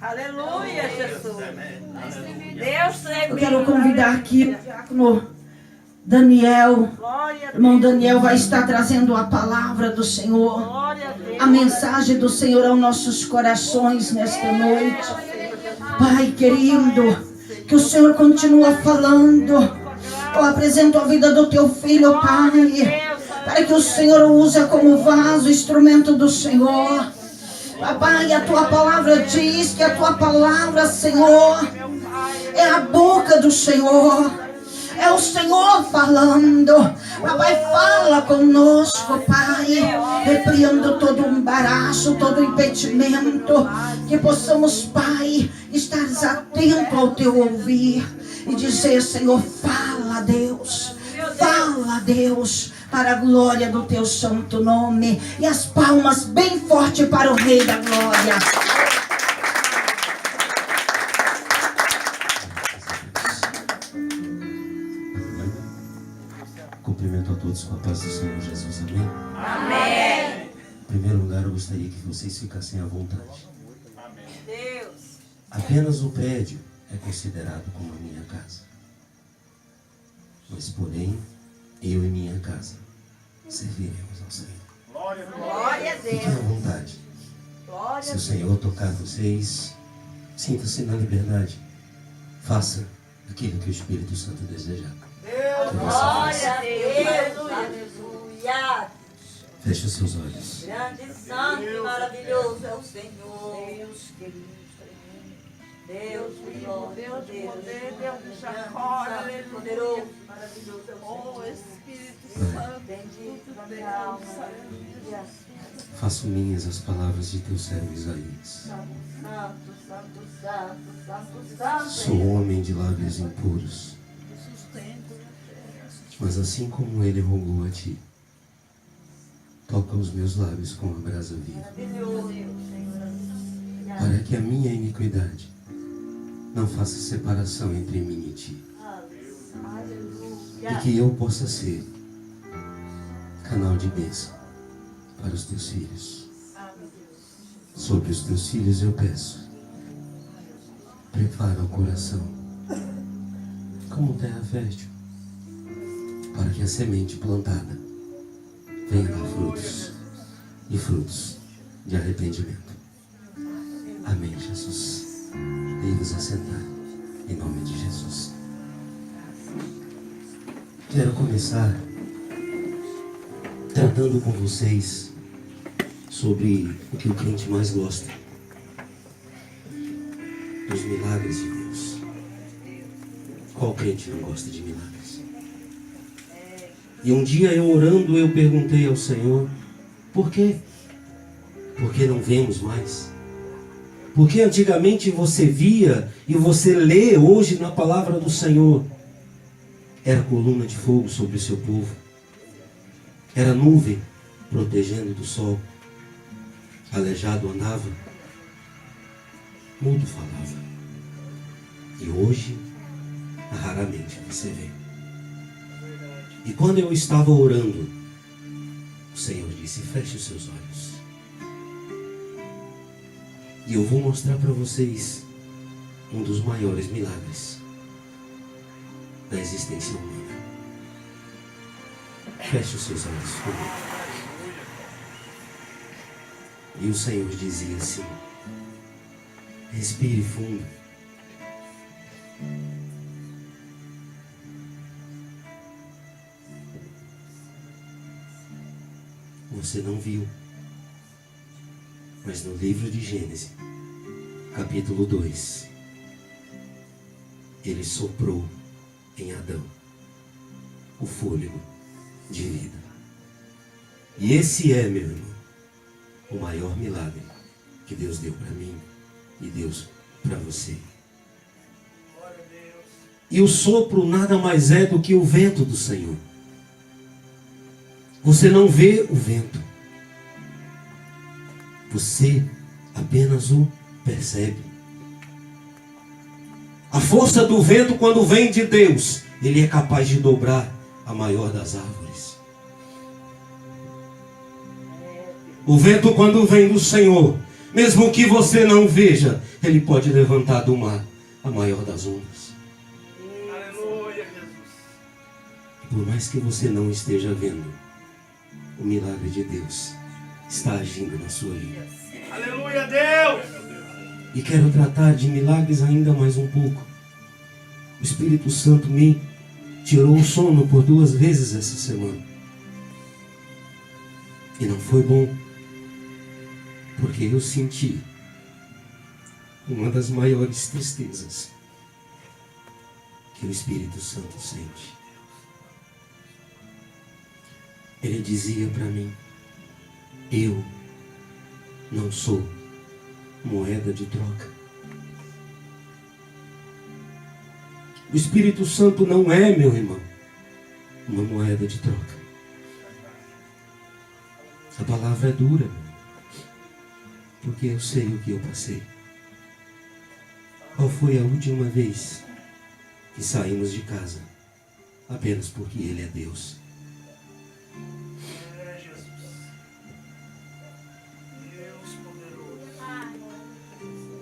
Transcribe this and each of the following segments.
Aleluia, Jesus. Deus é. Eu quero convidar aqui o diácono Daniel. Irmão Daniel vai estar trazendo a palavra do Senhor, a mensagem do Senhor aos nossos corações nesta noite. Pai querido, que o Senhor continua falando. Eu apresento a vida do teu filho, Pai, para que o Senhor o use como vaso, instrumento do Senhor. Papai, a tua palavra diz que a tua palavra, Senhor, é a boca do Senhor. É o Senhor falando. Papai, fala conosco, Pai. Repreendo todo embaraço, todo impedimento. Que possamos, Pai, estar atentos ao teu ouvir. E dizer, Senhor, fala, Deus. Fala, Deus, para a glória do teu santo nome. E as palmas bem forte para o Rei da Glória. Cumprimento a todos com a paz do Senhor Jesus, amém? Amém. Em primeiro lugar, eu gostaria que vocês ficassem à vontade. Amém. Deus. Apenas o prédio é considerado como a minha casa. Mas, porém, eu e minha casa serviremos ao Senhor. Glória a Fiquem à Deus. vontade. Glória Se a o Deus. Senhor tocar vocês, sinta-se na liberdade. Faça aquilo que o Espírito Santo desejar. Glória a Deus. Aleluia. Feche os seus olhos. Grande, santo e maravilhoso é o Senhor. Deus querido, Deus, glória, Deus de poder, Deus de Jacó, poderoso, maravilhoso é o Senhor. Espírito Santo, bendito da minha alma, aleluia. Faço minhas as palavras de teu servo Isaías. Santo, santo, santo, santo, santo. Sou homem de lábios impuros. Mas assim como ele rogou a ti, toca os meus lábios com a brasa viva, Maravilhoso, Senhor. para que a minha iniquidade não faça separação entre mim e ti, e que eu possa ser canal de bênção para os teus filhos. Sobre os teus filhos eu peço, prepara o coração como terra fértil, para que a semente plantada venha dar frutos, e frutos de arrependimento. Amém, Jesus. Dei-vos assentar, em nome de Jesus. Quero começar tratando com vocês sobre o que o crente mais gosta: os milagres de Deus. Qual crente não gosta de milagres? E um dia eu orando, eu perguntei ao Senhor, por quê? Por que não vemos mais? Porque antigamente você via e você lê hoje na palavra do Senhor. Era coluna de fogo sobre o seu povo. Era nuvem protegendo do sol. Aleijado andava. Mudo falava. E hoje, raramente você vê. E quando eu estava orando, o Senhor disse, feche os seus olhos. E eu vou mostrar para vocês um dos maiores milagres da existência humana. Feche os seus olhos comigo. E o Senhor dizia assim, respire fundo. Você não viu, mas no livro de Gênesis, capítulo 2, ele soprou em Adão o fôlego de vida. E esse é, meu irmão, o maior milagre que Deus deu para mim e Deus para você. E o sopro nada mais é do que o vento do Senhor. Você não vê o vento. Você apenas o percebe. A força do vento, quando vem de Deus, ele é capaz de dobrar a maior das árvores. O vento, quando vem do Senhor, Mesmo que você não veja, Ele pode levantar do mar a maior das ondas. Aleluia, Jesus. Por mais que você não esteja vendo, o milagre de Deus está agindo na sua vida. Aleluia, Deus. E quero tratar de milagres ainda mais um pouco. O Espírito Santo me tirou o sono por 2 vezes essa semana. E não foi bom, porque eu senti uma das maiores tristezas que o Espírito Santo sente. Ele dizia para mim: eu não sou moeda de troca. O Espírito Santo não é, meu irmão, uma moeda de troca. A palavra é dura, porque eu sei o que eu passei. Qual foi a última vez que saímos de casa apenas porque Ele é Deus? É, Jesus. Deus poderoso.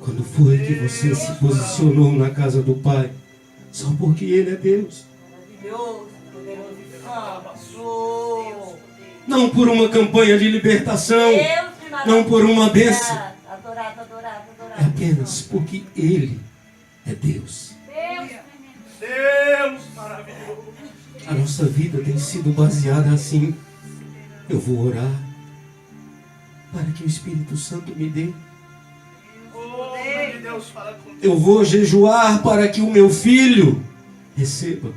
Quando foi que você se posicionou na casa do Pai só porque Ele é Deus? Maravilhoso, poderoso e santo. Não por uma campanha de libertação, Deus de não por uma bênção. Adorado, adorado, adorado. É apenas porque Ele é Deus. Deus maravilhoso. A nossa vida tem sido baseada assim. Eu vou orar para que o Espírito Santo me dê. Oh, meu Deus, fala comigo. Eu vou jejuar para que o meu filho receba.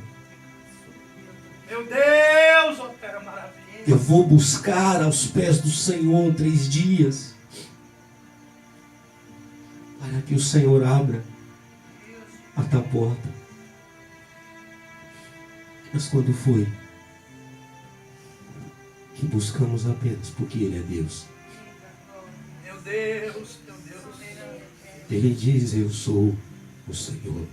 Meu Deus, opera maravilha. Eu vou buscar aos pés do Senhor 3 dias para que o Senhor abra a tua porta. Mas quando foi que buscamos apenas porque Ele é Deus? Meu Deus, meu Deus. Ele diz: eu sou o Senhor.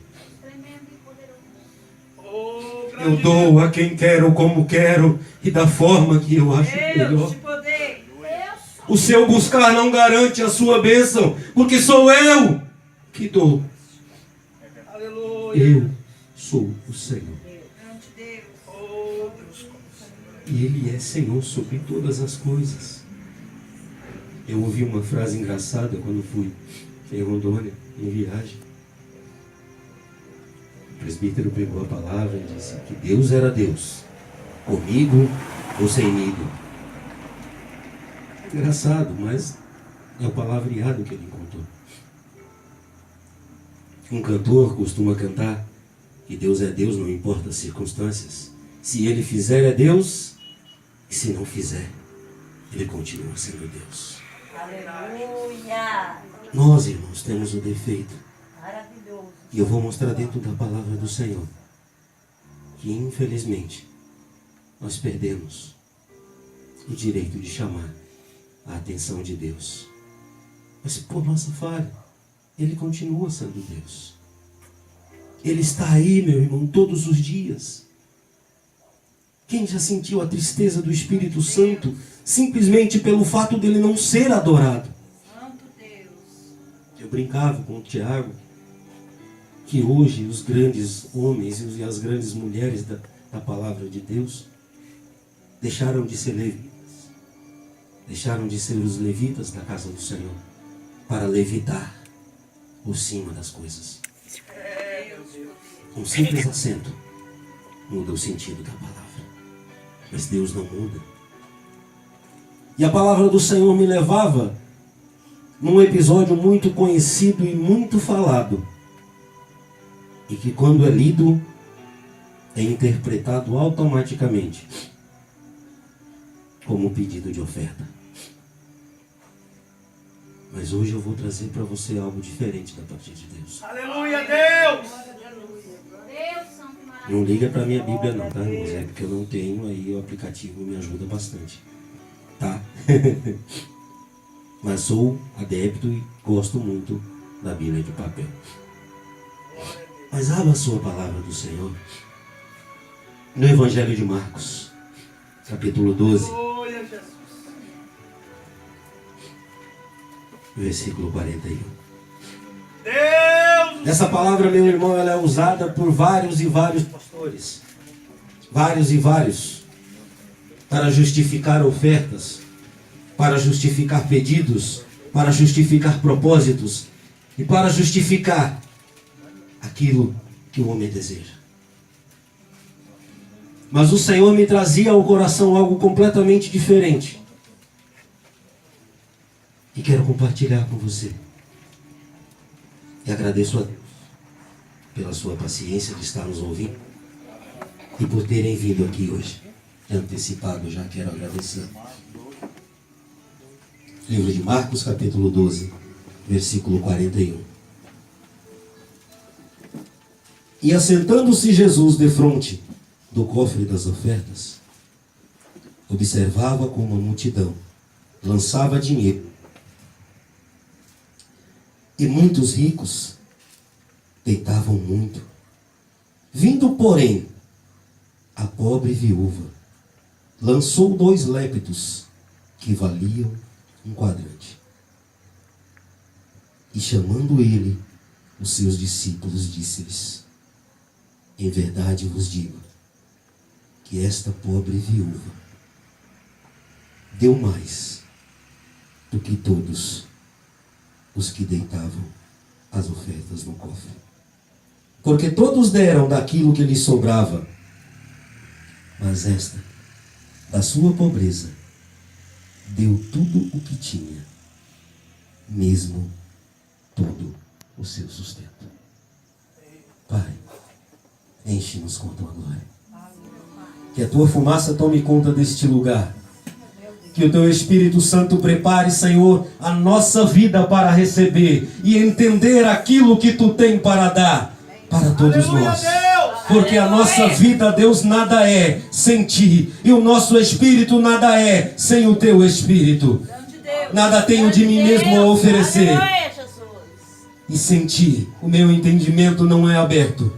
Oh, Eu grande dou a quem quero, como quero e da forma que eu acho Deus melhor. de poder. O seu buscar não garante a sua bênção, porque sou eu que dou. Aleluia. Eu sou o Senhor. Oh, Deus. E Ele é Senhor sobre todas as coisas. Eu ouvi uma frase engraçada quando fui em Rondônia, em viagem. O presbítero pegou a palavra e disse que Deus era Deus, comigo ou semigo. Engraçado, mas é o palavreado que ele encontrou. Um cantor costuma cantar que Deus é Deus, não importa as circunstâncias. Se Ele fizer, é Deus. E se não fizer, Ele continua sendo Deus. Aleluia. Nós, irmãos, temos o defeito. Maravilhoso. E eu vou mostrar dentro da palavra do Senhor que, infelizmente, nós perdemos o direito de chamar a atenção de Deus. Mas por nossa falha, Ele continua sendo Deus. Ele está aí, meu irmão, todos os dias. Quem já sentiu a tristeza do Espírito Santo simplesmente pelo fato dele não ser adorado? Santo Deus. Eu brincava com o Tiago que hoje os grandes homens e as grandes mulheres da palavra de Deus deixaram de ser levitas. Deixaram de ser os levitas da casa do Senhor para levitar por cima das coisas. Um simples acento muda o sentido da palavra. Mas Deus não muda. E a palavra do Senhor me levava num episódio muito conhecido e muito falado. E que quando é lido, é interpretado automaticamente como pedido de oferta. Mas hoje eu vou trazer para você algo diferente da parte de Deus. Aleluia, Deus. Não liga para minha Bíblia não, tá, irmãos? É porque eu não tenho, aí o aplicativo me ajuda bastante, tá? Mas sou adepto e gosto muito da Bíblia de papel. Mas abra a sua palavra do Senhor no Evangelho de Marcos, capítulo 12. Aleluia, Jesus. versículo 41. Deus! Essa palavra, meu irmão, ela é usada por vários e vários pastores. Vários e vários. Para justificar ofertas, para justificar pedidos, para justificar propósitos e para justificar aquilo que o homem deseja. Mas o Senhor me trazia ao coração algo completamente diferente. E quero compartilhar com você. E agradeço a Deus pela sua paciência de estar nos ouvindo e por terem vindo aqui hoje. Antecipado, já quero agradecer. Livro de Marcos, capítulo 12, versículo 41. E assentando-se Jesus defronte do cofre das ofertas, observava como a multidão lançava dinheiro. E muitos ricos deitavam muito. Vindo, porém, a pobre viúva, lançou 2 lépitos que valiam um quadrante. E chamando ele os seus discípulos, disse-lhes: em verdade vos digo, que esta pobre viúva deu mais do que todos os que deitavam as ofertas no cofre. Porque todos deram daquilo que lhes sobrava, mas esta, da sua pobreza, deu tudo o que tinha, mesmo todo o seu sustento. Pai, enche-nos com a tua glória. Que a tua fumaça tome conta deste lugar. Que o teu Espírito Santo prepare, Senhor, a nossa vida para receber e entender aquilo que tu tem para dar para todos nós. Porque a nossa vida, Deus, nada é sem ti. E o nosso espírito nada é sem o teu Espírito. Nada tenho de mim mesmo a oferecer. E sem ti, o meu entendimento não é aberto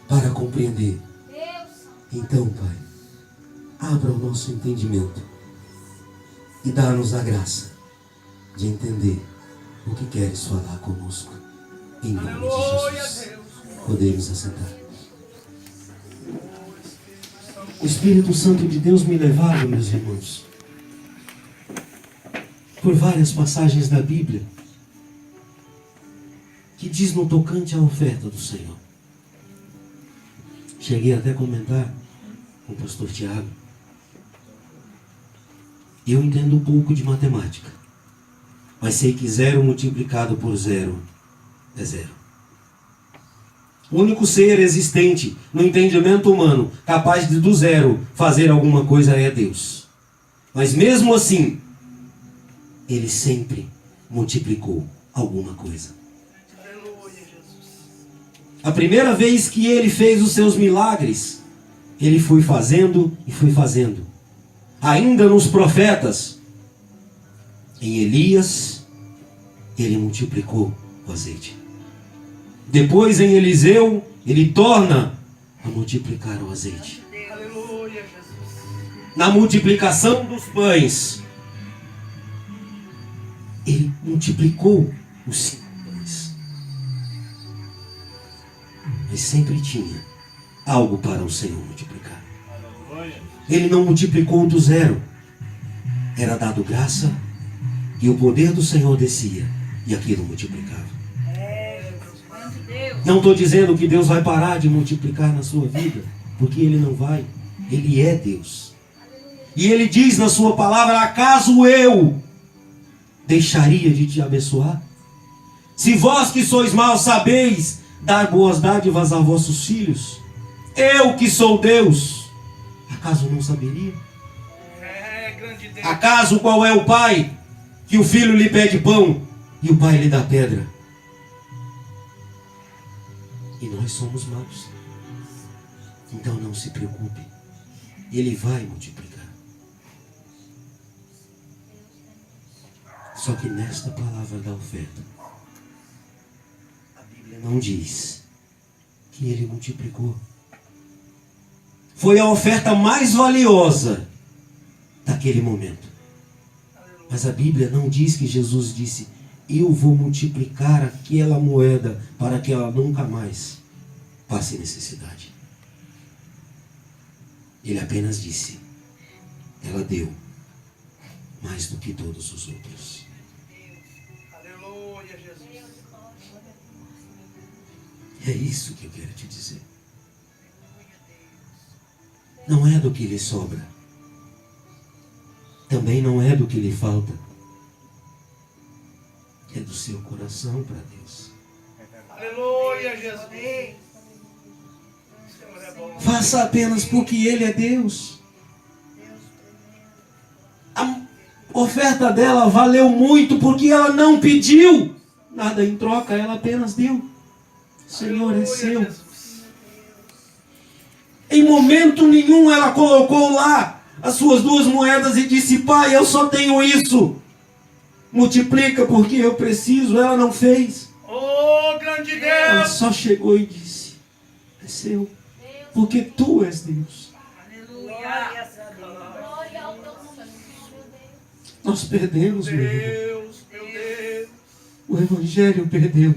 para compreender. Então, Pai, abra o nosso entendimento e dá-nos a graça de entender o que queres falar conosco. Em nome de Jesus. Podemos assentar. O Espírito Santo de Deus me levava, meus irmãos, por várias passagens da Bíblia que diz no tocante à oferta do Senhor. Cheguei até a comentar com o pastor Tiago. Eu entendo um pouco de matemática, mas sei que 0 multiplicado por 0 é 0. O único ser existente no entendimento humano capaz de do 0 fazer alguma coisa é Deus. Mas mesmo assim, Ele sempre multiplicou alguma coisa. A primeira vez que Ele fez os seus milagres, Ele foi fazendo e foi fazendo. Ainda nos profetas, em Elias, Ele multiplicou o azeite. Depois em Eliseu, Ele torna a multiplicar o azeite. Na multiplicação dos pães, Ele multiplicou os 5 pães. Mas sempre tinha algo para o Senhor multiplicar. Ele não multiplicou do 0. Era dado graça e o poder do Senhor descia e aquilo multiplicava. Não estou dizendo que Deus vai parar de multiplicar na sua vida, porque Ele não vai. Ele é Deus. E Ele diz na sua palavra: acaso eu deixaria de te abençoar? Se vós que sois maus sabeis dar boas dádivas a vossos filhos, eu que sou Deus, acaso não saberia? Acaso qual é o pai que o filho lhe pede pão e o pai lhe dá pedra? E nós somos maus. Então não se preocupe, Ele vai multiplicar. Só que nesta palavra da oferta, a Bíblia não diz que Ele multiplicou. Foi a oferta mais valiosa daquele momento. Mas a Bíblia não diz que Jesus disse: eu vou multiplicar aquela moeda para que ela nunca mais passe necessidade. Ele apenas disse, ela deu mais do que todos os outros. Aleluia, Jesus. É isso que eu quero te dizer. Não é do que lhe sobra. Também não é do que lhe falta. É do seu coração para Deus. Aleluia, Jesus. Senhor é bom. Faça apenas porque Ele é Deus. A oferta dela valeu muito porque ela não pediu nada em troca, ela apenas deu. Senhor, é seu. Em momento nenhum ela colocou lá as suas 2 moedas e disse, Pai, eu só tenho isso. Multiplica porque eu preciso. Ela não fez. Oh, grande Ela Deus. só chegou e disse, é seu. Porque tu és Deus. Aleluia. Nós perdemos, meu irmão. Deus, meu Deus. O Evangelho perdeu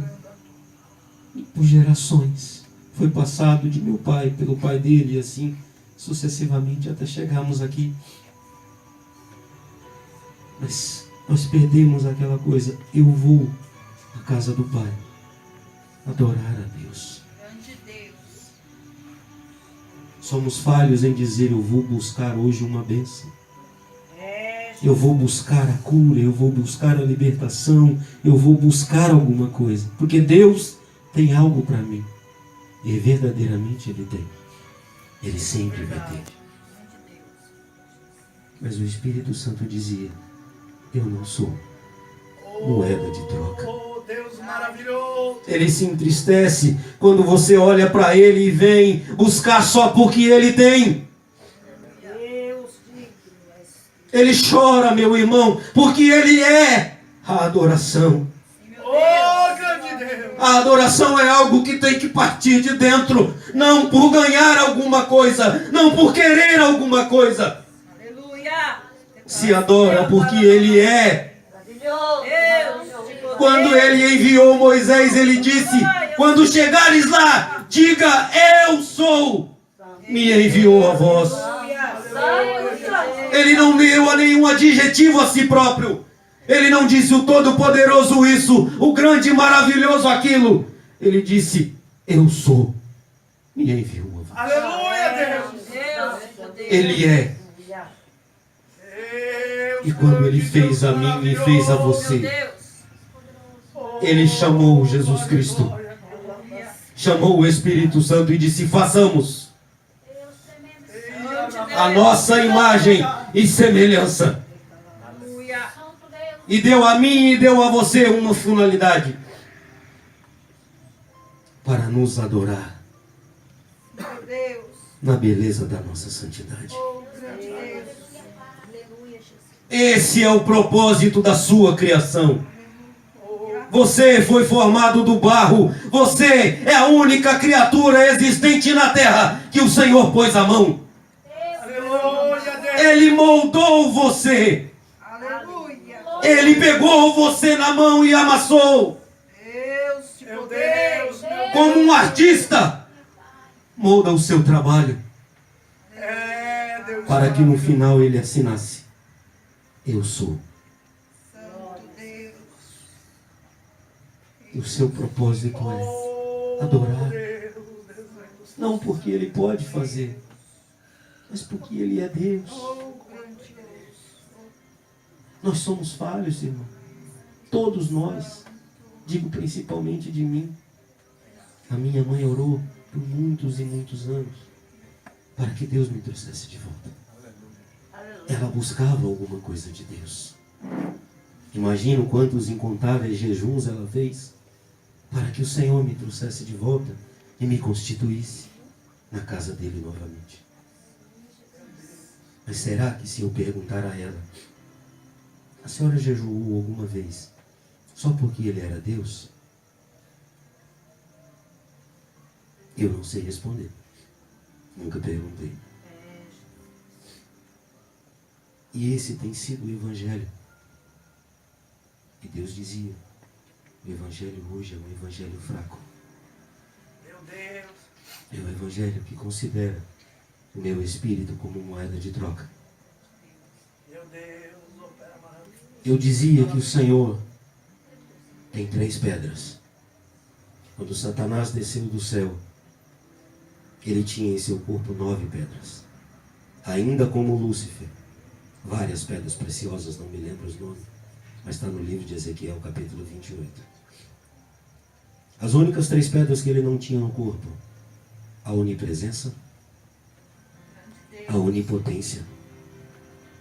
por gerações. Foi passado de meu pai, pelo pai dele, e assim sucessivamente até chegarmos aqui. Mas nós perdemos aquela coisa. Eu vou à casa do Pai adorar a Deus. Grande Deus. Somos falhos em dizer, eu vou buscar hoje uma bênção. Eu vou buscar a cura, eu vou buscar a libertação, eu vou buscar alguma coisa. Porque Deus tem algo para mim. E verdadeiramente Ele tem. Ele sempre vai ter. Mas o Espírito Santo dizia, eu não sou moeda de troca. Oh, Deus maravilhoso. Ele se entristece quando você olha para Ele e vem buscar só porque Ele tem. Ele chora, meu irmão, porque Ele é a adoração. Oh, grande Deus. A adoração é algo que tem que partir de dentro, não por ganhar alguma coisa, não por querer alguma coisa. Aleluia. Se adora porque Ele é. Deus. Quando Ele enviou Moisés, Ele disse, quando chegares lá, diga, eu sou, me enviou a vós. Ele não deu a nenhum adjetivo a si próprio. Ele não disse o todo-poderoso isso, o grande e maravilhoso aquilo. Ele disse, eu sou, me enviou a vós. Aleluia, Deus. Ele é. E quando Ele fez a mim e fez a você, Ele chamou Jesus Cristo, chamou o Espírito Santo e disse, façamos a nossa imagem e semelhança. E deu a mim e deu a você uma finalidade, para nos adorar na beleza da nossa santidade. Esse é o propósito da sua criação. Você foi formado do barro. Você é a única criatura existente na terra que o Senhor pôs a mão. Aleluia, Deus. Ele moldou você. Ele pegou você na mão e amassou. Meu Deus, meu Como um artista, molda o seu trabalho Deus. para que no final ele assinasse: eu sou. E o seu propósito é adorar. Não porque ele pode fazer, mas porque ele é Deus. Nós somos falhos, irmão. Todos nós. Digo principalmente de mim. A minha mãe orou por muitos e muitos anos para que Deus me trouxesse de volta. Ela buscava alguma coisa de Deus. Imagino quantos incontáveis jejuns ela fez para que o Senhor me trouxesse de volta e me constituísse na casa dele novamente. Mas será que se eu perguntar a ela, a senhora jejuou alguma vez só porque ele era Deus? Eu não sei responder. Nunca perguntei. E esse tem sido o Evangelho. E Deus dizia, O evangelho hoje é um evangelho fraco. Meu Deus. É um evangelho que considera o meu espírito como moeda de troca. Meu Deus. Opera maravilha. Eu dizia que o Senhor tem 3 pedras. Quando Satanás desceu do céu, ele tinha em seu corpo 9 pedras. Ainda como Lúcifer, várias pedras preciosas, não me lembro os nomes, mas está no livro de Ezequiel, capítulo 28. As únicas 3 pedras que ele não tinha no corpo: a onipresença, a onipotência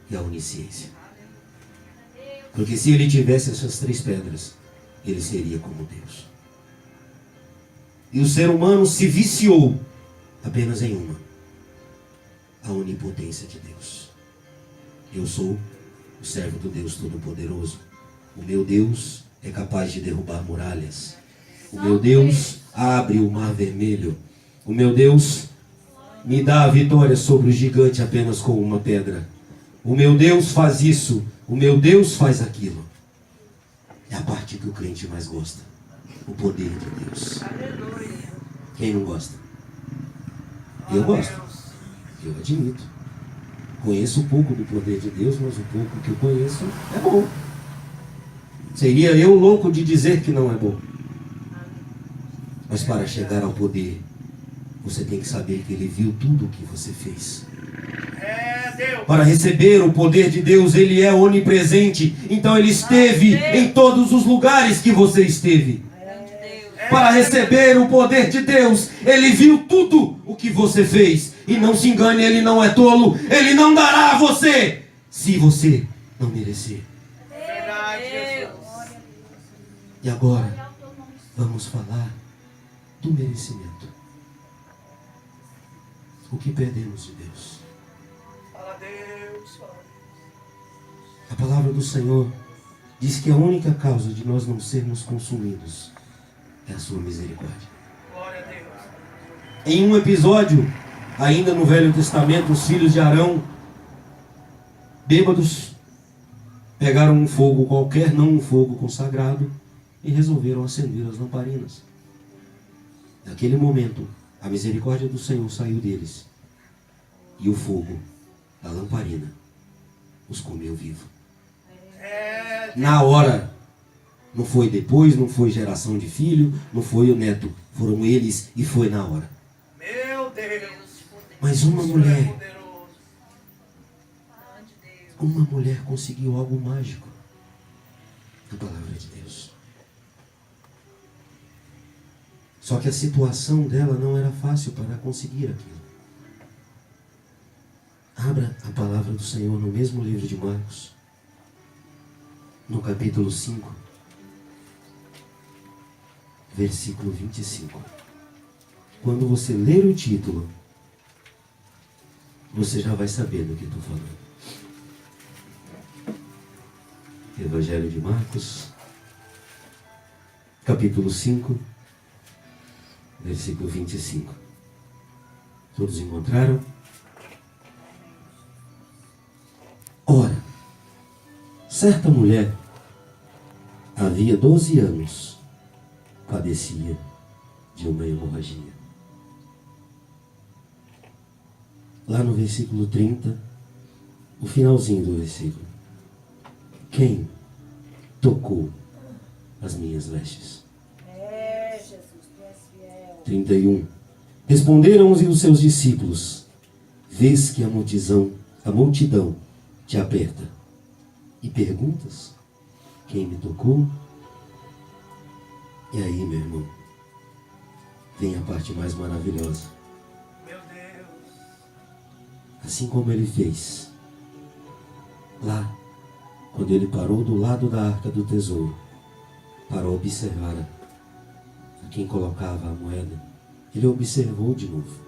e a onisciência. Porque se ele tivesse essas 3 pedras, ele seria como Deus. E o ser humano se viciou apenas em uma: a onipotência de Deus. Eu sou o servo do Deus Todo-Poderoso. O meu Deus é capaz de derrubar muralhas. O meu Deus abre o mar vermelho. O meu Deus me dá a vitória sobre o gigante apenas com uma pedra. O meu Deus faz isso. O meu Deus faz aquilo. É a parte que o crente mais gosta: o poder de Deus. Quem não gosta? Eu gosto. Eu admito. Conheço um pouco do poder de Deus, mas o pouco que eu conheço é bom. Seria eu louco de dizer que não é bom. Mas para chegar ao poder, você tem que saber que Ele viu tudo o que você fez. Deus. Para receber o poder de Deus, Ele é onipresente. Então Ele esteve em todos os lugares que você esteve. Para receber o poder de Deus, Ele viu tudo o que você fez. E não se engane, Ele não é tolo. Ele não dará a você se você não merecer. Verdade, Jesus. E agora, vamos falar do merecimento. O que perdemos de Deus? Fala Deus. Fala Deus. A palavra do Senhor diz que a única causa de nós não sermos consumidos é a sua misericórdia. Glória a Deus. Em um episódio, ainda no Velho Testamento, os filhos de Arão, bêbados, pegaram um fogo qualquer, não um fogo consagrado, e resolveram acender as lamparinas. Naquele momento, a misericórdia do Senhor saiu deles, e o fogo da lamparina os comeu vivo. Na hora. Não foi depois, não foi geração de filho, não foi o neto. Foram eles e foi na hora. Meu Deus. Mas uma Isso é mulher, poderoso. uma mulher conseguiu algo mágico. A palavra de Deus. Só que a situação dela não era fácil para conseguir aquilo. Abra a palavra do Senhor no mesmo livro de Marcos, no capítulo 5. Versículo 25. Quando você ler o título, você já vai saber do que estou falando. Evangelho de Marcos, capítulo 5, versículo 25. Todos encontraram? Ora, certa mulher, havia 12 anos, padecia de uma hemorragia. Lá no versículo 30, o finalzinho do versículo: quem tocou as minhas vestes? Jesus, tu és fiel. 31. Responderam-lhe os seus discípulos: vês que a multidão te aperta, e perguntas: quem me tocou? E aí, meu irmão, vem a parte mais maravilhosa. Meu Deus. Assim como ele fez lá, quando ele parou do lado da arca do tesouro para observar a quem colocava a moeda, ele observou de novo.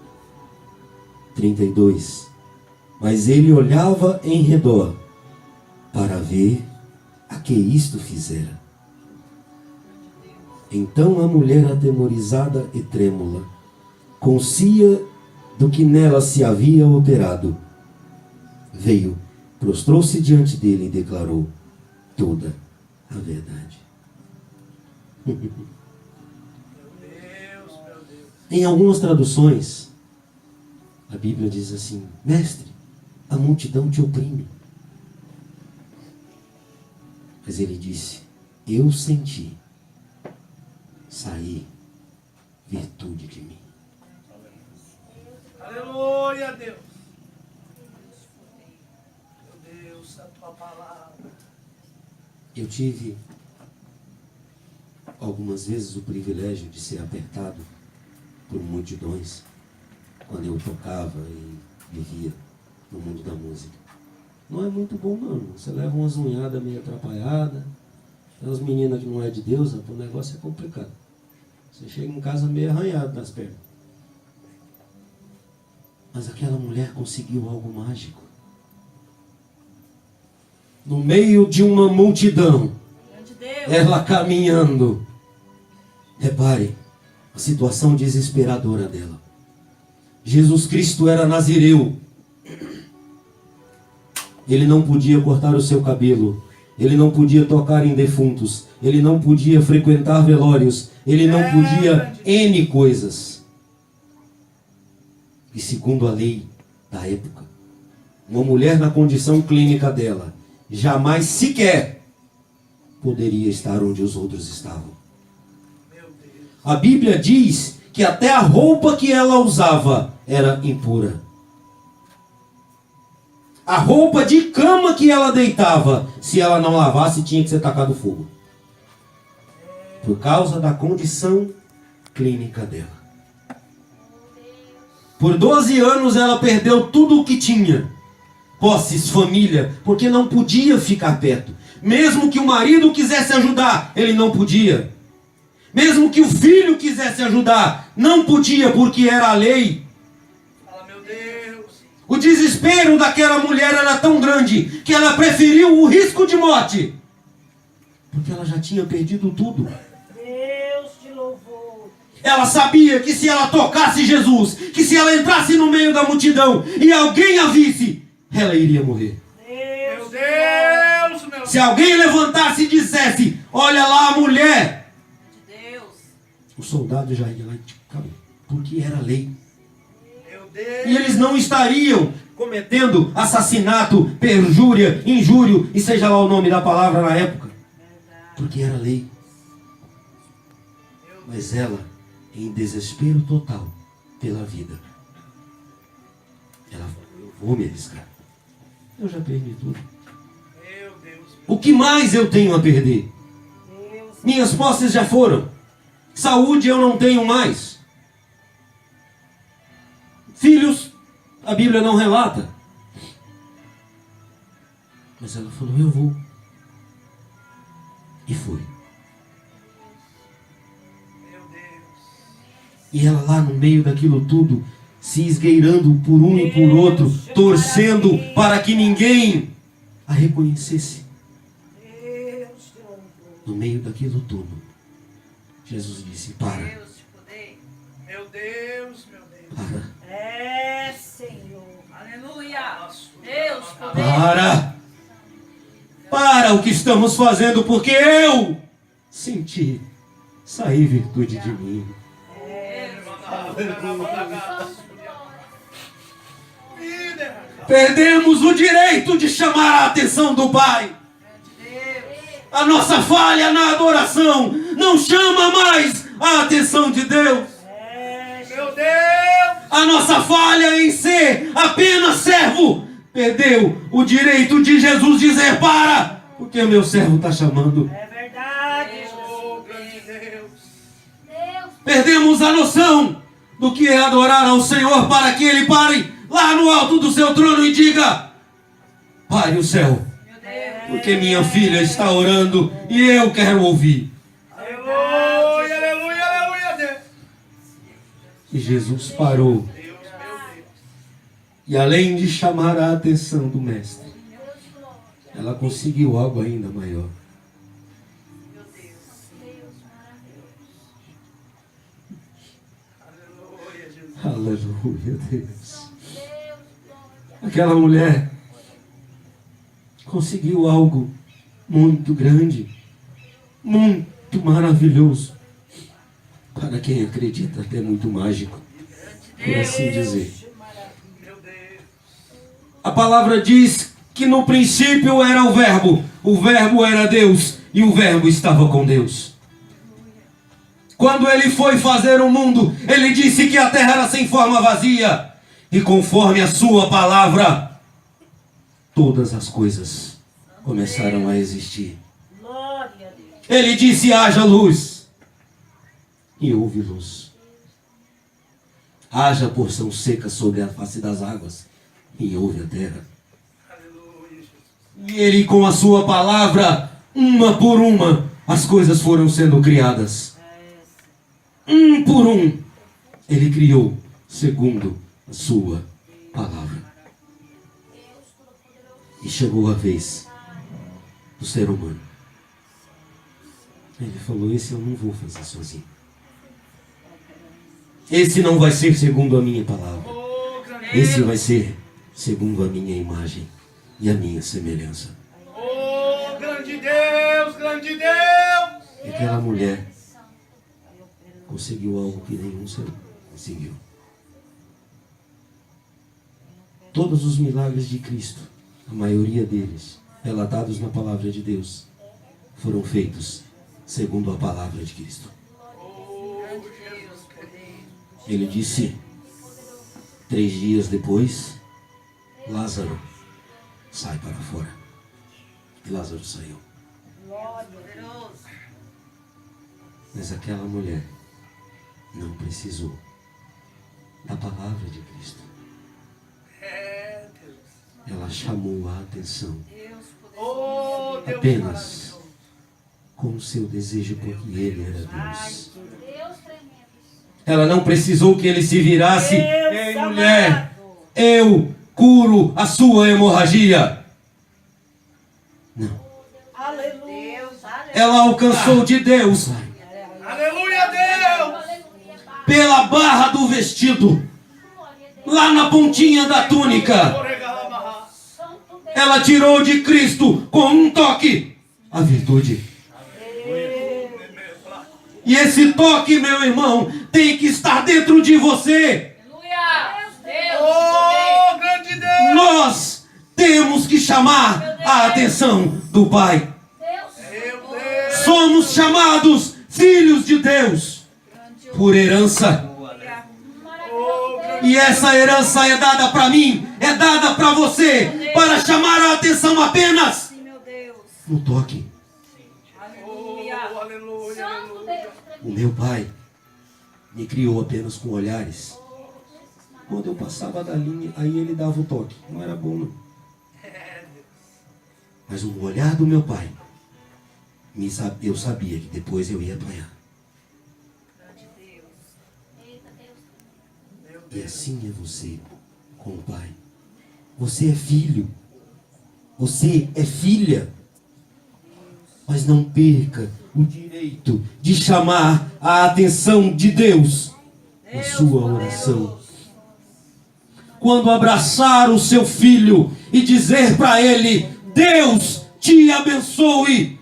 32. Mas ele olhava em redor para ver a que isto fizera. Então a mulher, atemorizada e trêmula, conscia do que nela se havia operado, veio, prostrou-se diante dele e declarou toda a verdade. Em algumas traduções, a Bíblia diz assim: mestre, a multidão te oprime. Mas ele disse: eu senti sair virtude de mim. Aleluia, Deus. Meu Deus, a tua palavra. Eu tive algumas vezes o privilégio de ser apertado por multidões quando eu tocava e vivia no mundo da música. Não é muito bom não. Você leva umas unhadas meio atrapalhadas, tem umas meninas que não é de Deus, o negócio é complicado. Você chega em casa meio arranhado nas pernas. Mas aquela mulher conseguiu algo mágico. No meio de uma multidão, ela caminhando. Repare a situação desesperadora dela. Jesus Cristo era nazireu. Ele não podia cortar o seu cabelo. Ele não podia tocar em defuntos. Ele não podia frequentar velórios. Ele não podia N coisas. E segundo a lei da época, uma mulher na condição clínica dela jamais sequer poderia estar onde os outros estavam. A Bíblia diz que até a roupa que ela usava era impura. A roupa de cama que ela deitava, se ela não lavasse, tinha que ser tacado fogo. Por causa da condição clínica dela. Por 12 anos ela perdeu tudo o que tinha. Posses, família, porque não podia ficar perto. Mesmo que o marido quisesse ajudar, ele não podia. Mesmo que o filho quisesse ajudar, não podia, porque era a lei. Fala, meu Deus. O desespero daquela mulher era tão grande que ela preferiu o risco de morte, porque ela já tinha perdido tudo. Deus te louvou. Ela sabia que se ela tocasse Jesus, que se ela entrasse no meio da multidão e alguém a visse, ela iria morrer. Meu Deus, meu Deus. Se alguém levantasse e dissesse: olha lá a mulher, o soldado já ia lá e acabou, porque era lei. Meu Deus. E eles não estariam cometendo assassinato, perjúria, injúrio, e seja lá o nome da palavra na época, porque era lei. Mas ela, em desespero total pela vida, ela falou: eu vou me arriscar. Eu já perdi tudo. Meu Deus. O que mais eu tenho a perder? Minhas posses já foram. Saúde eu não tenho mais. Filhos, a Bíblia não relata. Mas ela falou: eu vou. E foi. Meu Deus. E ela lá no meio daquilo tudo, se esgueirando por um e por outro, torcendo para que ninguém a reconhecesse. No meio daquilo tudo, Jesus disse: para. Meu Deus, meu Deus. Para. É, Senhor. Aleluia. Deus, poder. Para o que estamos fazendo, porque eu senti sair virtude de mim. Perdemos o direito de chamar a atenção do Pai. A nossa falha na adoração não chama mais a atenção de Deus. Meu Deus. A nossa falha em ser apenas servo perdeu o direito de Jesus dizer: para, porque meu servo está chamando. É verdade. Oh, grande Deus. Perdemos a noção do que é adorar ao Senhor, para que Ele pare lá no alto do seu trono e diga: pare o céu, porque minha filha está orando e eu quero ouvir. Aleluia, aleluia, aleluia, Deus. E Jesus parou. Deus, meu Deus. E além de chamar a atenção do mestre, ela conseguiu algo ainda maior. Aleluia, Deus. Aquela mulher conseguiu algo muito grande, muito muito maravilhoso. Para quem acredita, até muito mágico, por assim dizer. Meu Deus. A palavra diz que no princípio era o Verbo era Deus, e o Verbo estava com Deus. Quando ele foi fazer o mundo, ele disse que a terra era sem forma, vazia, e conforme a sua palavra, todas as coisas começaram a existir. Ele disse: haja luz, e houve luz. Haja porção seca sobre a face das águas, e houve a terra. Aleluia, Jesus. E ele, com a sua palavra, uma por uma, as coisas foram sendo criadas. Um por um, ele criou segundo a sua palavra. E chegou a vez do ser humano. Ele falou: esse eu não vou fazer sozinho. Esse não vai ser segundo a minha palavra. Oh, grande Esse Deus. vai ser segundo a minha imagem e a minha semelhança. Oh, grande Deus, grande Deus. E aquela mulher conseguiu algo que nenhum ser humano conseguiu. Todos os milagres de Cristo, a maioria deles, relatados na palavra de Deus, foram feitos segundo a palavra de Cristo. Ele disse, 3 dias depois, Lázaro, sai para fora. E Lázaro saiu. Mas aquela mulher não precisou da palavra de Cristo. É, Deus. Ela chamou a atenção Oh, Deus apenas com o seu desejo, porque ele era Deus. Ela não precisou que ele se virasse: ei, mulher, eu curo a sua hemorragia. Não. Ela alcançou de Deus Aleluia, Deus. pela barra do vestido, lá na pontinha da túnica. Ela tirou de Cristo com um toque a virtude. E esse toque, meu irmão, tem que estar dentro de você. Aleluia. Deus. Oh, grande Deus. Nós temos que chamar a atenção do Pai. Meu Deus. Somos chamados filhos de Deus por herança. Oh, grande E essa herança é dada para mim, é dada para você, para chamar a atenção apenas no toque. Oh, aleluia, aleluia. O meu pai me criou apenas com olhares. Quando eu passava da linha, aí ele dava o toque. Não era bom, não. Mas o olhar do meu pai, eu sabia que depois eu ia apanhar. E assim é você com o Pai. Você é filho. Você é filha. Mas não perca o direito de chamar a atenção de Deus na sua oração. Quando abraçar o seu filho e dizer para ele: Deus te abençoe,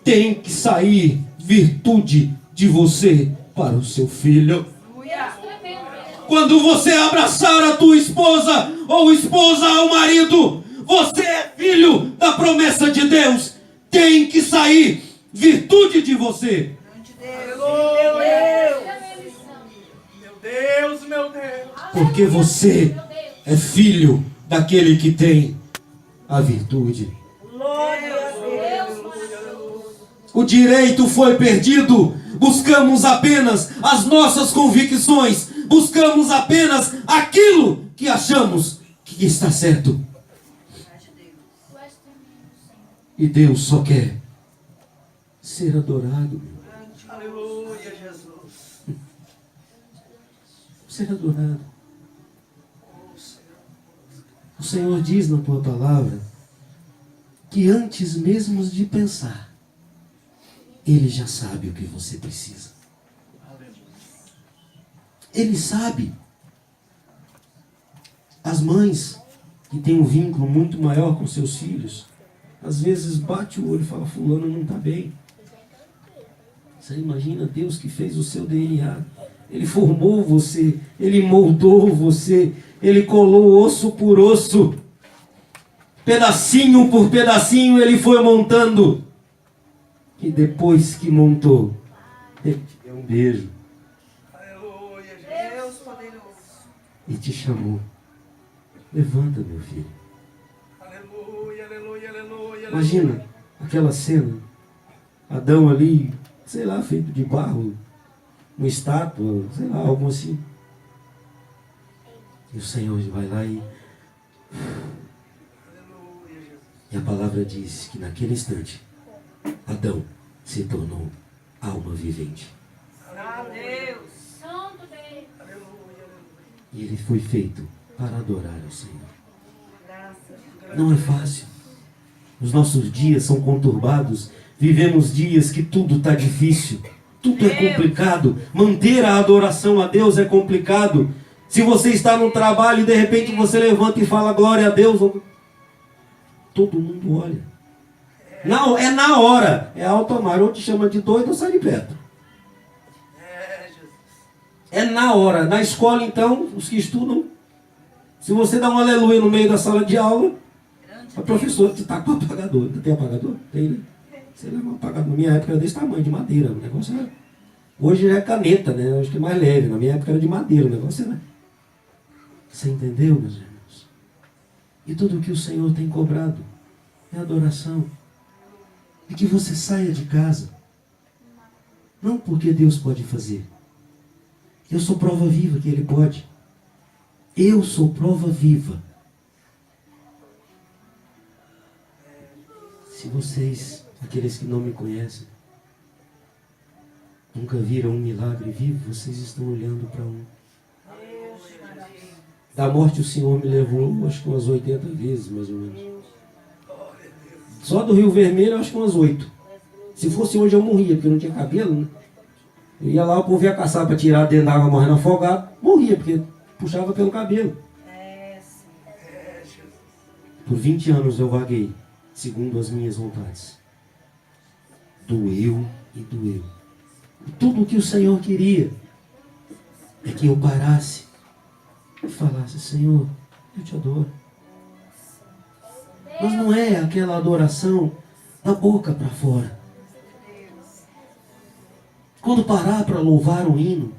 tem que sair virtude de você para o seu filho. Quando você abraçar a tua esposa ou esposa ao marido, você é filho da promessa de Deus. Tem que sair virtude de você. Meu Deus, meu Deus. Porque você é filho daquele que tem a virtude. O direito foi perdido. Buscamos apenas as nossas convicções. Buscamos apenas aquilo que achamos que está certo. E Deus só quer ser adorado. Aleluia, Jesus. Ser adorado. O Senhor diz na tua palavra que antes mesmo de pensar, Ele já sabe o que você precisa. Ele sabe. As mães que têm um vínculo muito maior com seus filhos, às vezes bate o olho e fala: fulano não está bem. Você imagina Deus que fez o seu DNA. Ele formou você, Ele moldou você, Ele colou osso por osso. Pedacinho por pedacinho Ele foi montando. E depois que montou, Ele te deu um beijo. Aleluia, Jesus. Deus poderoso. E te chamou. Levanta, meu filho. Aleluia, aleluia, aleluia. Imagina aquela cena. Adão ali, sei lá, feito de barro, uma estátua, sei lá, algo assim. E o Senhor vai lá e a palavra diz que naquele instante, Adão se tornou alma vivente. Deus. Santo Deus. E ele foi feito para adorar ao Senhor. Não é fácil. Os nossos dias são conturbados. Vivemos dias que tudo está difícil. Tudo é complicado. Manter a adoração a Deus é complicado. Se você está no trabalho e de repente você levanta e fala glória a Deus, todo mundo olha. Não, é na hora. É automático. Ou te chama de doido ou sai de perto. É na hora. Na escola, então, os que estudam, se você dá um aleluia no meio da sala de aula, a professora te tá com apagador. Tem apagador? Tem, né? Você leva um apagador. Na minha época era desse tamanho, de madeira. O negócio era... Hoje é caneta, né? Acho que é mais leve. Na minha época era de madeira. O negócio era... Você entendeu, meus irmãos? E tudo o que o Senhor tem cobrado é adoração. E que você saia de casa. Não porque Deus pode fazer. Eu sou prova viva que Ele pode. Eu sou prova viva. Se vocês, aqueles que não me conhecem, nunca viram um milagre vivo, vocês estão olhando para um. Da morte o Senhor me levou, acho que umas 80 vezes, mais ou menos. Só do Rio Vermelho, acho que umas 8. Se fosse hoje eu morria, porque eu não tinha cabelo, né? Eu ia lá, o povo ia caçar para tirar dentro da água morrendo afogado. Morria, porque puxava pelo cabelo. Por 20 anos eu vaguei, segundo as minhas vontades. Doeu e doeu. E tudo o que o Senhor queria é que eu parasse e falasse, Senhor, eu te adoro. Mas não é aquela adoração da boca para fora. Quando parar para louvar um hino,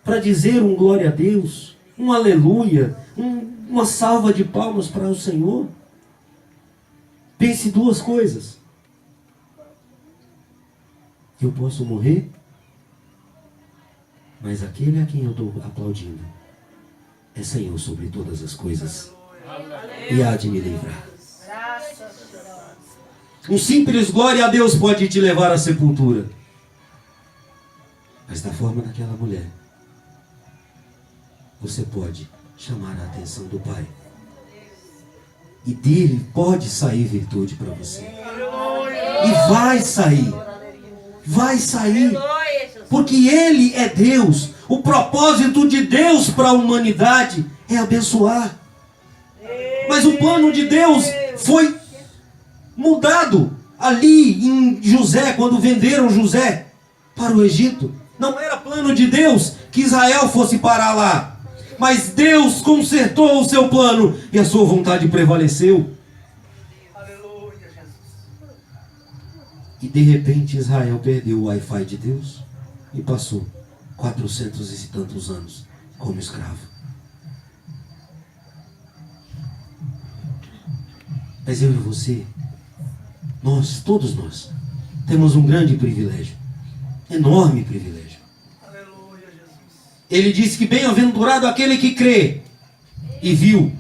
para dizer um glória a Deus, um aleluia, uma salva de palmas para o Senhor, pense duas coisas. Eu posso morrer, mas aquele a quem eu estou aplaudindo é Senhor sobre todas as coisas e há de me livrar. Um simples glória a Deus pode te levar à sepultura. Mas da forma daquela mulher, você pode chamar a atenção do Pai. E dele pode sair virtude para você. E vai sair. Vai sair. Porque Ele é Deus. O propósito de Deus para a humanidade é abençoar. Mas o plano de Deus foi mudado ali em José, quando venderam José para o Egito. Não era plano de Deus que Israel fosse parar lá. Mas Deus consertou o seu plano e a sua vontade prevaleceu. Aleluia, Jesus. E de repente Israel perdeu o Wi-Fi de Deus e passou 400 e tantos anos como escravo. Mas eu e você, nós, todos nós, temos um grande privilégio. Enorme privilégio. Aleluia, Jesus. Ele disse que bem-aventurado aquele que crê e viu,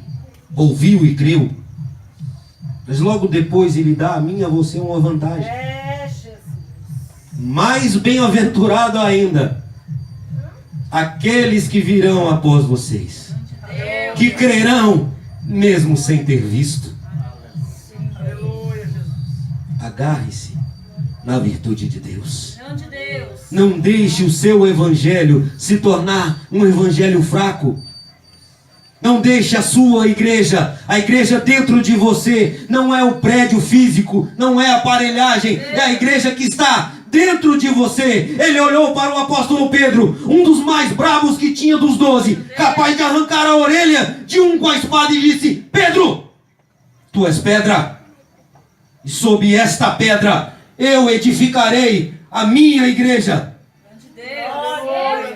ouviu e creu. Mas logo depois ele dá a mim e a você uma vantagem. Mais bem-aventurado ainda aqueles que virão após vocês, que crerão mesmo sem ter visto. Aleluia, Jesus. Agarre-se na virtude de Deus. De Deus. Não deixe o seu evangelho se tornar um evangelho fraco. Não deixe a sua igreja, a igreja dentro de você, não é o prédio físico, não é a aparelhagem, é a igreja que está dentro de você. Ele olhou para o apóstolo Pedro, um dos mais bravos que tinha dos 12, capaz de arrancar a orelha de um com a espada, e disse: Pedro, tu és pedra, e sob esta pedra eu edificarei a minha igreja.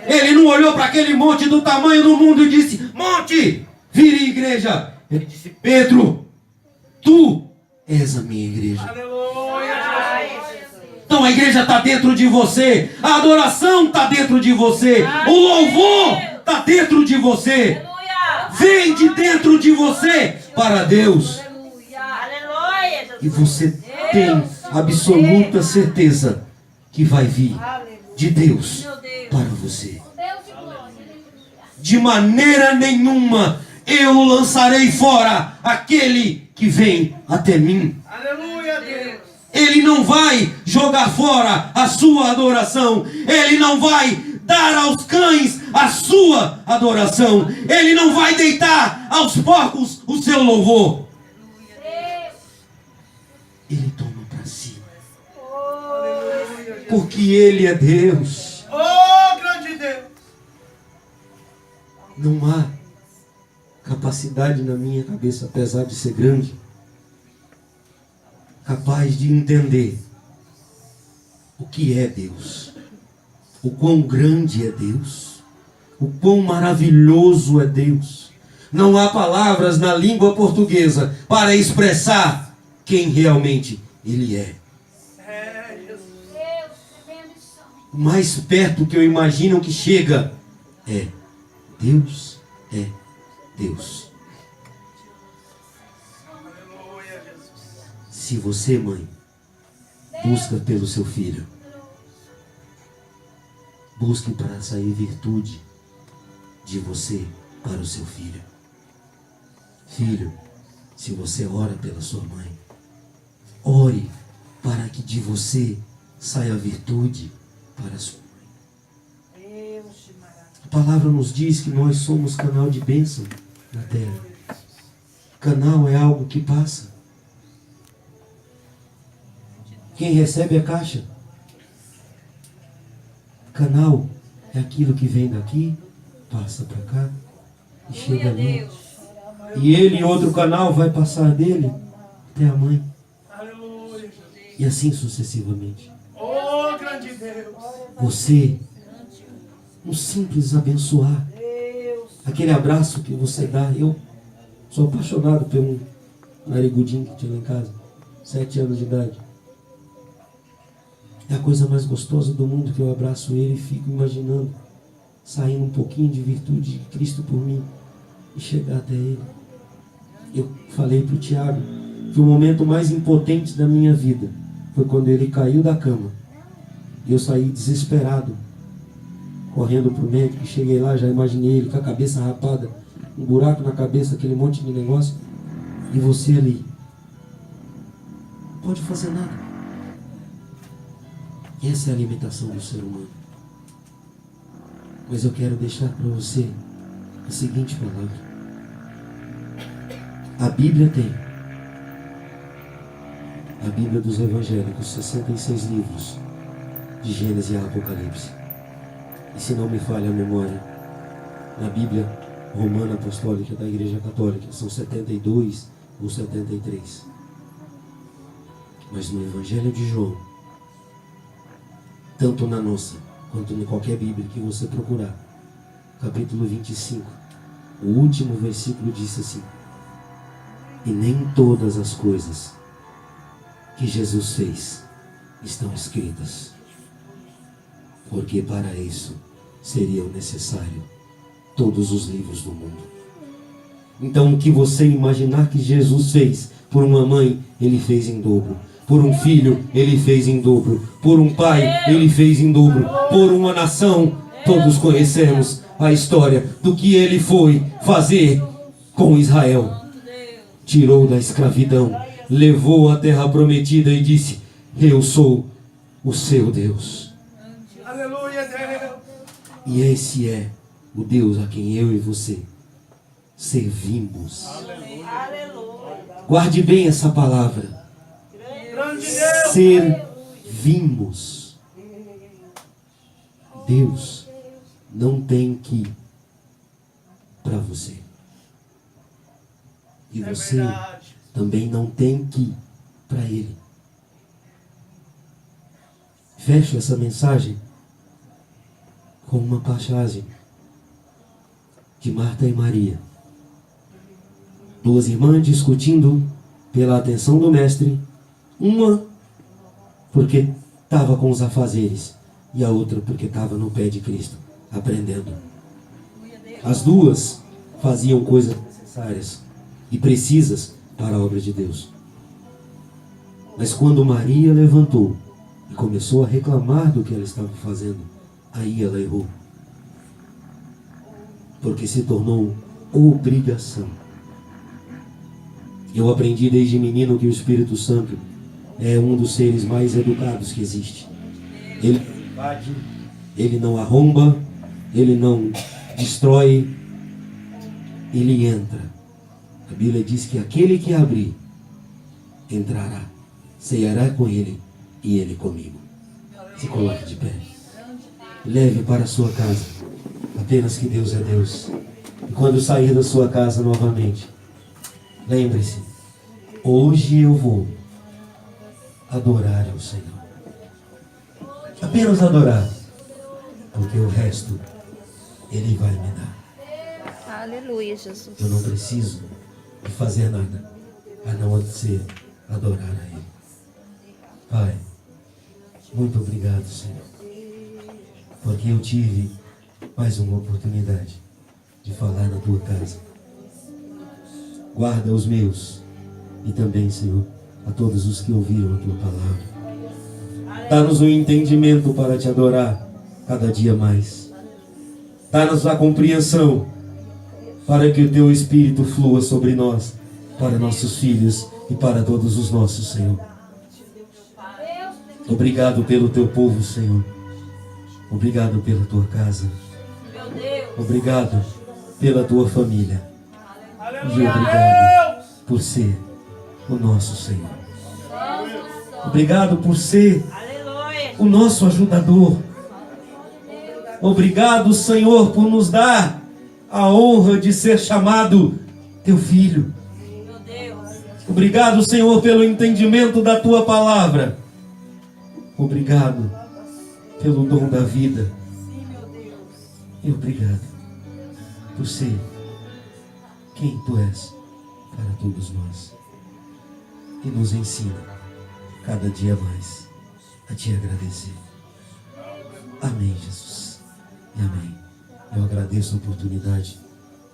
Ele não olhou para aquele monte do tamanho do mundo e disse: monte, vire igreja. Ele disse: Pedro, tu és a minha igreja. Aleluia. Então a igreja está dentro de você, a adoração está dentro de você, o louvor está dentro de você. Vem de dentro de você para Deus. E você tem absoluta certeza que vai vir de Deus para você. De maneira nenhuma eu lançarei fora aquele que vem até mim. Aleluia, Deus. Ele não vai jogar fora a sua adoração. Ele não vai dar aos cães a sua adoração. Ele não vai deitar aos porcos o seu louvor. Ele toma para si. Porque Ele é Deus. Oh, grande Deus. Não há capacidade na minha cabeça, apesar de ser grande, capaz de entender o que é Deus, o quão grande é Deus, o quão maravilhoso é Deus. Não há palavras na língua portuguesa para expressar quem realmente Ele é. É, Jesus. O mais perto que eu imagino que chega é Deus é Deus. Aleluia, Jesus. Se você, mãe, busca pelo seu filho, busque para sair virtude de você para o seu filho. Filho, se você ora pela sua mãe, ore para que de você saia virtude para a sua mãe. A palavra nos diz que nós somos canal de bênção na terra. Canal é algo que passa. Quem recebe a caixa. Canal é aquilo que vem daqui, passa para cá e chega ali. E ele em outro canal vai passar dele até a mãe. Aleluia, Jesus. E assim sucessivamente. Oh, grande Deus. Você, um simples abençoar. Aquele abraço que você dá. Eu sou apaixonado por um narigudinho que tinha lá em casa. 7 anos de idade. É a coisa mais gostosa do mundo que eu abraço ele e fico imaginando saindo um pouquinho de virtude de Cristo por mim e chegar até ele. Eu falei para o Tiago que o momento mais impotente da minha vida foi quando ele caiu da cama. E eu saí desesperado, correndo para o médico, e cheguei lá, já imaginei ele com a cabeça rapada, um buraco na cabeça, aquele monte de negócio, e você ali. Não pode fazer nada. Essa é a limitação do ser humano. Mas eu quero deixar para você a seguinte palavra. A Bíblia tem. A Bíblia dos Evangélicos, 66 livros, de Gênesis a Apocalipse. E se não me falha a memória, na Bíblia Romana Apostólica da Igreja Católica, são 72 ou 73. Mas no Evangelho de João, tanto na nossa, quanto em qualquer Bíblia que você procurar, capítulo 25, o último versículo diz assim: e nem todas as coisas que Jesus fez estão escritas, porque para isso seriam necessários todos os livros do mundo. Então o que você imaginar que Jesus fez por uma mãe, Ele fez em dobro. Por um filho, Ele fez em dobro. Por um pai, Ele fez em dobro. Por uma nação, todos conhecemos a história do que Ele foi fazer com Israel. Tirou da escravidão, levou à terra prometida e disse: eu sou o seu Deus. Aleluia, Deus. E esse é o Deus a quem eu e você servimos. Guarde bem essa palavra. Grande Deus. Servimos. Deus não tem que para você. E É você verdade. também não tem que para Ele. Fecho essa mensagem com uma passagem de Marta e Maria. Duas irmãs discutindo pela atenção do mestre. Uma porque estava com os afazeres e a outra porque estava no pé de Cristo, aprendendo. As duas faziam coisas necessárias e precisas para a obra de Deus. Mas quando Maria levantou e começou a reclamar do que ela estava fazendo, aí ela errou. Porque se tornou obrigação. Eu aprendi desde menino que o Espírito Santo é um dos seres mais educados que existe. Ele não invade, ele não arromba, ele não destrói, ele entra. A Bíblia diz que aquele que abrir, entrará, ceará com ele e ele comigo. Se coloque de pé. Leve para a sua casa. Apenas que Deus é Deus. E quando sair da sua casa novamente, lembre-se, hoje eu vou adorar ao Senhor. Apenas adorar. Porque o resto Ele vai me dar. Aleluia, Jesus. Eu não preciso de fazer nada a não ser adorar a Ele. Pai, muito obrigado, Senhor. Porque eu tive mais uma oportunidade de falar na Tua casa. Guarda os meus e também, Senhor, a todos os que ouviram a Tua palavra. Dá-nos o entendimento para Te adorar cada dia mais. Dá-nos a compreensão para que o Teu Espírito flua sobre nós, para nossos filhos e para todos os nossos, Senhor. Obrigado pelo Teu povo, Senhor. Obrigado pela Tua casa. Obrigado pela Tua família. E obrigado por ser o nosso Senhor. Obrigado por ser o nosso ajudador. Obrigado, Senhor, por nos dar a honra de ser chamado Teu filho. Obrigado, Senhor, pelo entendimento da Tua palavra. Obrigado pelo dom da vida. E obrigado por ser quem Tu és para todos nós. E nos ensina cada dia mais a Te agradecer. Amém, Jesus. E amém. Eu agradeço a oportunidade.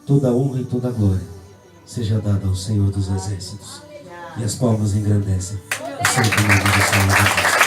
Toda a honra e toda a glória seja dada ao Senhor dos Exércitos. E as palmas engrandecem o santo nome do Senhor Jesus.